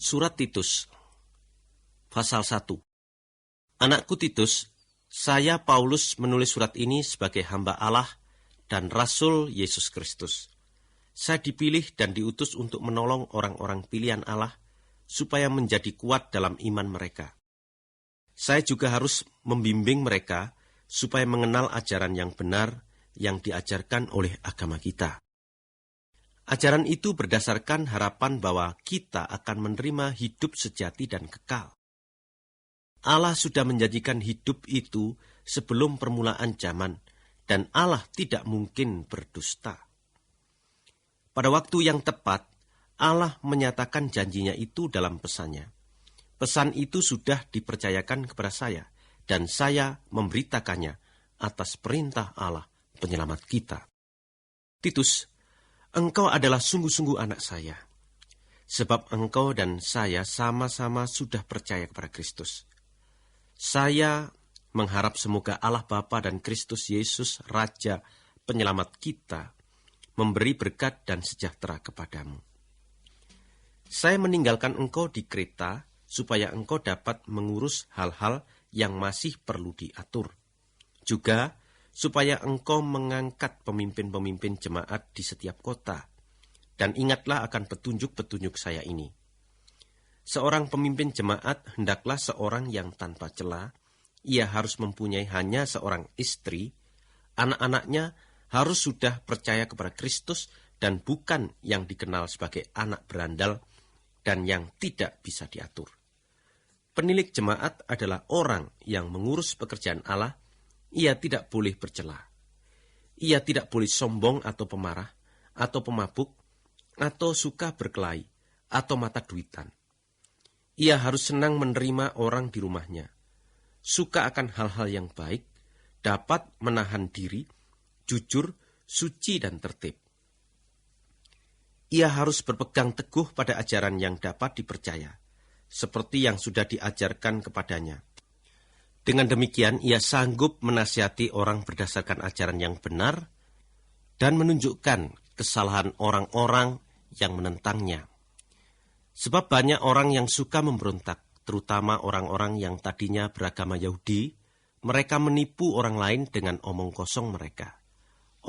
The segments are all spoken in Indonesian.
Surat Titus, pasal 1. Anakku Titus, saya Paulus menulis surat ini sebagai hamba Allah dan Rasul Yesus Kristus. Saya dipilih dan diutus untuk menolong orang-orang pilihan Allah supaya menjadi kuat dalam iman mereka. Saya juga harus membimbing mereka supaya mengenal ajaran yang benar yang diajarkan oleh agama kita. Ajaran itu berdasarkan harapan bahwa kita akan menerima hidup sejati dan kekal. Allah sudah menjanjikan hidup itu sebelum permulaan zaman, dan Allah tidak mungkin berdusta. Pada waktu yang tepat, Allah menyatakan janjinya itu dalam pesannya. Pesan itu sudah dipercayakan kepada saya, dan saya memberitakannya atas perintah Allah, penyelamat kita. Titus, engkau adalah sungguh-sungguh anak saya, sebab engkau dan saya sama-sama sudah percaya kepada Kristus. Saya mengharap semoga Allah Bapa dan Kristus Yesus, Raja Penyelamat kita, memberi berkat dan sejahtera kepadamu. Saya meninggalkan engkau di Kreta, supaya engkau dapat mengurus hal-hal yang masih perlu diatur. Juga, supaya engkau mengangkat pemimpin-pemimpin jemaat di setiap kota. Dan ingatlah akan petunjuk-petunjuk saya ini. Seorang pemimpin jemaat hendaklah seorang yang tanpa cela. Ia harus mempunyai hanya seorang istri. Anak-anaknya harus sudah percaya kepada Kristus dan bukan yang dikenal sebagai anak berandal dan yang tidak bisa diatur. Penilik jemaat adalah orang yang mengurus pekerjaan Allah. Ia tidak boleh bercela. Ia tidak boleh sombong atau pemarah, atau pemabuk, atau suka berkelahi, atau mata duitan. Ia harus senang menerima orang di rumahnya, suka akan hal-hal yang baik, dapat menahan diri, jujur, suci, dan tertib. Ia harus berpegang teguh pada ajaran yang dapat dipercaya, seperti yang sudah diajarkan kepadanya. Dengan demikian, ia sanggup menasihati orang berdasarkan ajaran yang benar dan menunjukkan kesalahan orang-orang yang menentangnya. Sebab banyak orang yang suka memberontak, terutama orang-orang yang tadinya beragama Yahudi, mereka menipu orang lain dengan omong kosong mereka.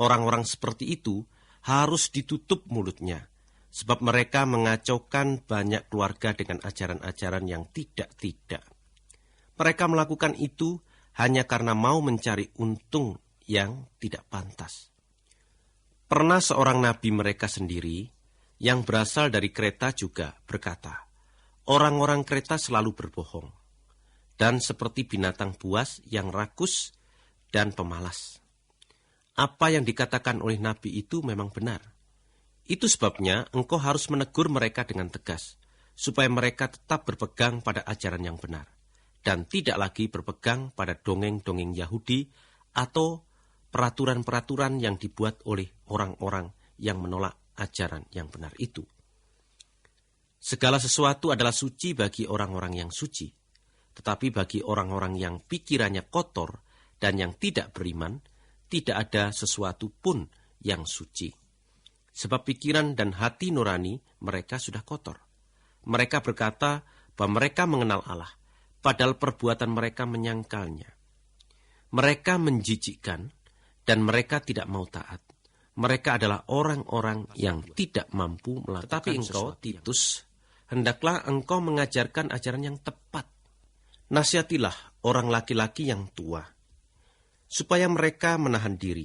Orang-orang seperti itu harus ditutup mulutnya, sebab mereka mengacaukan banyak keluarga dengan ajaran-ajaran yang tidak-tidak. Mereka melakukan itu hanya karena mau mencari untung yang tidak pantas. Pernah seorang nabi mereka sendiri yang berasal dari Kreta juga berkata, orang-orang Kreta selalu berbohong, dan seperti binatang buas yang rakus dan pemalas. Apa yang dikatakan oleh nabi itu memang benar. Itu sebabnya engkau harus menegur mereka dengan tegas, supaya mereka tetap berpegang pada ajaran yang benar, dan tidak lagi berpegang pada dongeng-dongeng Yahudi atau peraturan-peraturan yang dibuat oleh orang-orang yang menolak ajaran yang benar itu. Segala sesuatu adalah suci bagi orang-orang yang suci, tetapi bagi orang-orang yang pikirannya kotor dan yang tidak beriman, tidak ada sesuatu pun yang suci. Sebab pikiran dan hati nurani mereka sudah kotor. Mereka berkata bahwa mereka mengenal Allah, padahal perbuatan mereka menyangkalnya. Mereka menjijikkan dan mereka tidak mau taat. Mereka adalah orang-orang yang tidak mampu melakukan sesuatu. Tetapi engkau, Titus, hendaklah engkau mengajarkan ajaran yang tepat. Nasihatilah orang laki-laki yang tua, supaya mereka menahan diri,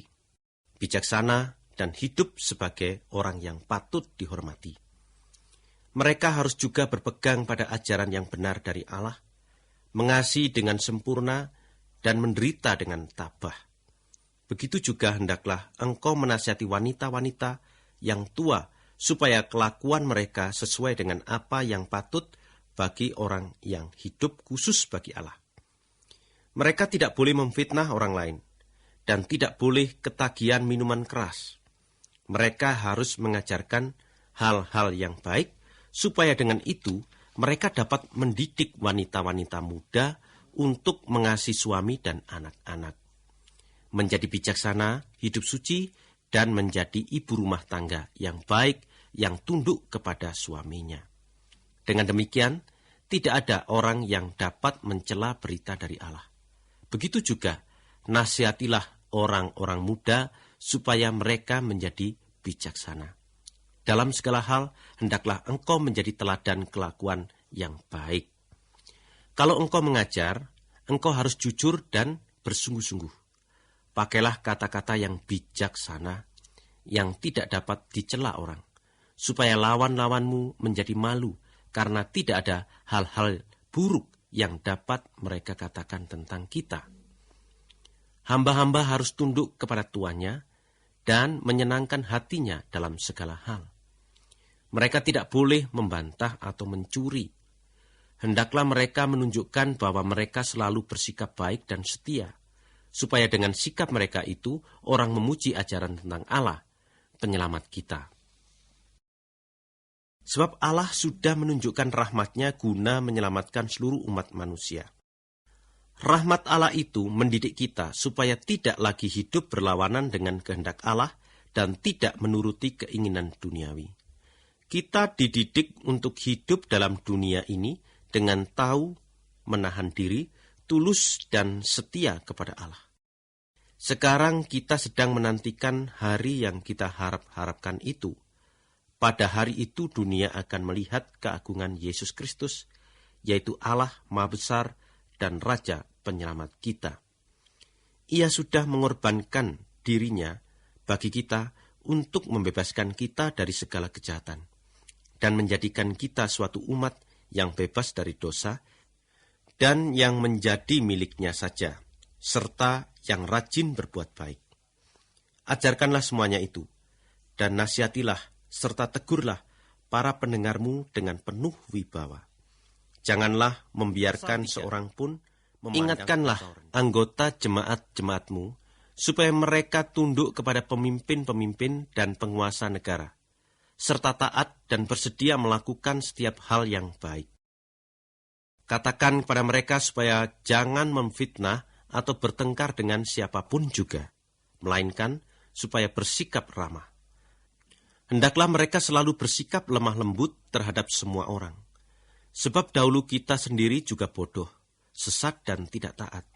bijaksana, dan hidup sebagai orang yang patut dihormati. Mereka harus juga berpegang pada ajaran yang benar dari Allah, mengasihi dengan sempurna, dan menderita dengan tabah. Begitu juga hendaklah engkau menasihati wanita-wanita yang tua, supaya kelakuan mereka sesuai dengan apa yang patut bagi orang yang hidup khusus bagi Allah. Mereka tidak boleh memfitnah orang lain, dan tidak boleh ketagihan minuman keras. Mereka harus mengajarkan hal-hal yang baik, supaya dengan itu mereka dapat mendidik wanita-wanita muda untuk mengasihi suami dan anak-anak, menjadi bijaksana, hidup suci, dan menjadi ibu rumah tangga yang baik, yang tunduk kepada suaminya. Dengan demikian, tidak ada orang yang dapat mencela berita dari Allah. Begitu juga, nasihatilah orang-orang muda supaya mereka menjadi bijaksana. Dalam segala hal, hendaklah engkau menjadi teladan kelakuan yang baik. Kalau engkau mengajar, engkau harus jujur dan bersungguh-sungguh. Pakailah kata-kata yang bijaksana, yang tidak dapat dicela orang, supaya lawan-lawanmu menjadi malu, karena tidak ada hal-hal buruk yang dapat mereka katakan tentang kita. Hamba-hamba harus tunduk kepada tuannya dan menyenangkan hatinya dalam segala hal. Mereka tidak boleh membantah atau mencuri. Hendaklah mereka menunjukkan bahwa mereka selalu bersikap baik dan setia, supaya dengan sikap mereka itu orang memuji ajaran tentang Allah, penyelamat kita. Sebab Allah sudah menunjukkan rahmat-Nya guna menyelamatkan seluruh umat manusia. Rahmat Allah itu mendidik kita supaya tidak lagi hidup berlawanan dengan kehendak Allah dan tidak menuruti keinginan duniawi. Kita dididik untuk hidup dalam dunia ini dengan tahu, menahan diri, tulus dan setia kepada Allah. Sekarang kita sedang menantikan hari yang kita harap-harapkan itu. Pada hari itu dunia akan melihat keagungan Yesus Kristus, yaitu Allah Maha Besar dan Raja Penyelamat kita. Ia sudah mengorbankan dirinya bagi kita untuk membebaskan kita dari segala kejahatan dan menjadikan kita suatu umat yang bebas dari dosa dan yang menjadi miliknya saja, serta yang rajin berbuat baik. Ajarkanlah semuanya itu, dan nasihatilah serta tegurlah para pendengarmu dengan penuh wibawa. Janganlah membiarkan seorang pun ingatkanlah anggota jemaat-jemaatmu, supaya mereka tunduk kepada pemimpin-pemimpin dan penguasa negara, serta taat dan bersedia melakukan setiap hal yang baik. Katakan kepada mereka supaya jangan memfitnah atau bertengkar dengan siapapun juga, melainkan supaya bersikap ramah. Hendaklah mereka selalu bersikap lemah lembut terhadap semua orang. Sebab dahulu kita sendiri juga bodoh, sesat dan tidak taat.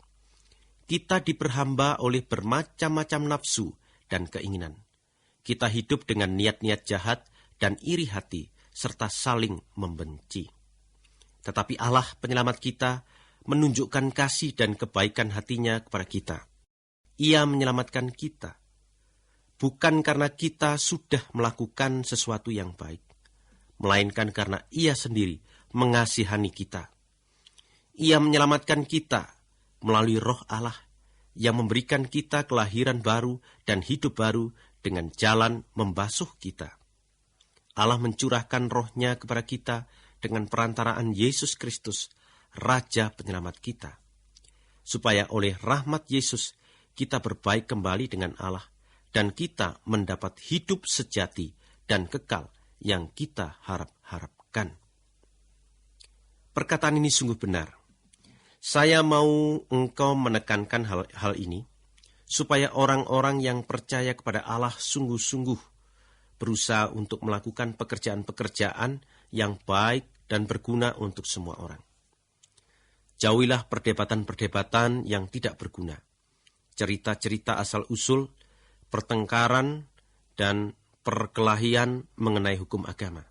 Kita diperhamba oleh bermacam-macam nafsu dan keinginan. Kita hidup dengan niat-niat jahat dan iri hati, serta saling membenci. Tetapi Allah penyelamat kita menunjukkan kasih dan kebaikan hatinya kepada kita. Ia menyelamatkan kita, bukan karena kita sudah melakukan sesuatu yang baik, melainkan karena Ia sendiri mengasihani kita. Ia menyelamatkan kita melalui Roh Allah yang memberikan kita kelahiran baru dan hidup baru dengan jalan membasuh kita. Allah mencurahkan Roh-Nya kepada kita dengan perantaraan Yesus Kristus, Raja Penyelamat kita, supaya oleh rahmat Yesus kita berbaik kembali dengan Allah, dan kita mendapat hidup sejati dan kekal yang kita harap-harapkan. Perkataan ini sungguh benar. Saya mau engkau menekankan hal ini, supaya orang-orang yang percaya kepada Allah sungguh-sungguh berusaha untuk melakukan pekerjaan-pekerjaan yang baik dan berguna untuk semua orang. Jauhilah perdebatan-perdebatan yang tidak berguna, cerita-cerita asal-usul, pertengkaran, dan perkelahian mengenai hukum agama.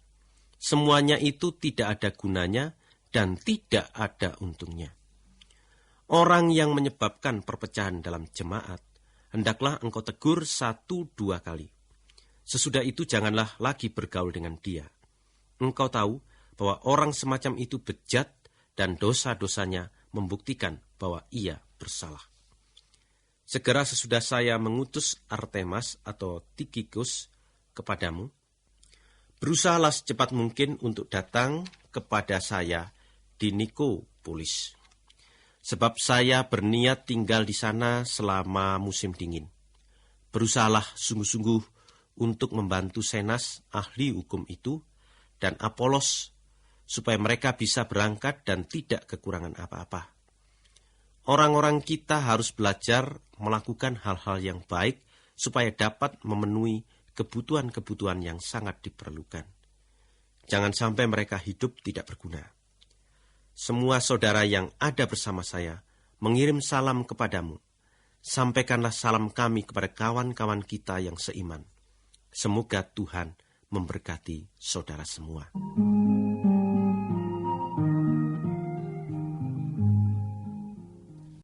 Semuanya itu tidak ada gunanya dan tidak ada untungnya. Orang yang menyebabkan perpecahan dalam jemaat, hendaklah engkau tegur 1-2 kali. Sesudah itu janganlah lagi bergaul dengan dia. Engkau tahu bahwa orang semacam itu bejat dan dosa-dosanya membuktikan bahwa ia bersalah. Segera sesudah saya mengutus Artemas atau Tikhikus kepadamu, berusahalah secepat mungkin untuk datang kepada saya di Nikopolis. Sebab saya berniat tinggal di sana selama musim dingin. Berusahalah sungguh-sungguh untuk membantu Senas, ahli hukum itu, dan Apolos, supaya mereka bisa berangkat dan tidak kekurangan apa-apa. Orang-orang kita harus belajar melakukan hal-hal yang baik, supaya dapat memenuhi kebutuhan-kebutuhan yang sangat diperlukan. Jangan sampai mereka hidup tidak berguna. Semua saudara yang ada bersama saya mengirim salam kepadamu. Sampaikanlah salam kami kepada kawan-kawan kita yang seiman. Semoga Tuhan memberkati saudara semua.